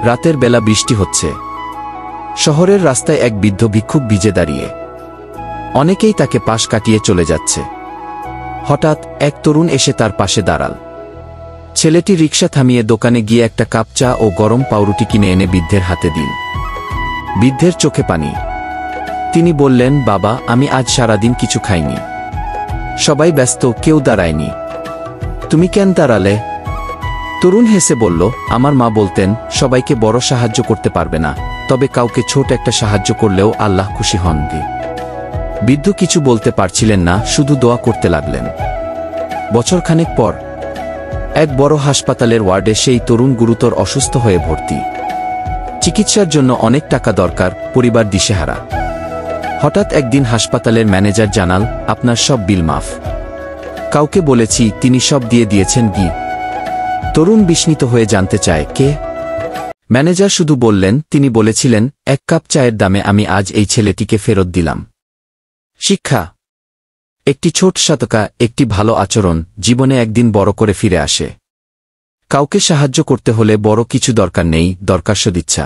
রাতের বেলা বৃষ্টি হচ্ছে। শহরের রাস্তায় এক বৃদ্ধ ভিক্ষুক ভিজে দাঁড়িয়ে। অনেকেই তাকে পাশ কাটিয়ে চলে যাচ্ছে। হঠাৎ এক তরুণ এসে তার পাশে দাঁড়াল। ছেলেটি রিকশা থামিয়ে দোকানে গিয়ে একটা কাপ চা ও গরম পাউরুটি কিনে এনে বৃদ্ধের হাতে দিল। বৃদ্ধের চোখে পানি। তিনি বললেন, বাবা, আমি আজ সারাদিন কিছু খাইনি। সবাই ব্যস্ত, কেউ দাঁড়ায়নি। তুমি কেন দাঁড়ালে? তরুণ হেসে বলল, আমার মা বলতেন, সবাইকে বড় সাহায্য করতে পারবে না, তবে কাউকে ছোট একটা সাহায্য করলেও আল্লাহ খুশি হন। বৃদ্ধ কিছু বলতে পারছিলেন না, শুধু দোয়া করতে লাগলেন। বছরখানেক পর এক বড় হাসপাতালের ওয়ার্ডে সেই তরুণ গুরুতর অসুস্থ হয়ে ভর্তি। চিকিৎসার জন্য অনেক টাকা দরকার, পরিবার দিশেহারা। হঠাৎ একদিন হাসপাতালের ম্যানেজার জানাল, আপনার সব বিল মাফ। কাউকে বলেছি, তিনি সব দিয়ে দিয়েছেন। তরুণ বিস্মিত হয়ে জানতে চায়, কে? ম্যানেজার শুধু বললেন, তিনি বলেছিলেন, এক কাপ চায়ের দামে আমি আজ এই ছেলেটিকে ফেরত দিলাম। শিক্ষা: একটি ছোট সাদকা, একটি ভালো আচরণ জীবনে একদিন বড় করে ফিরে আসে। কাউকে সাহায্য করতে হলে বড় কিছু দরকার নেই, দরকার সদিচ্ছা।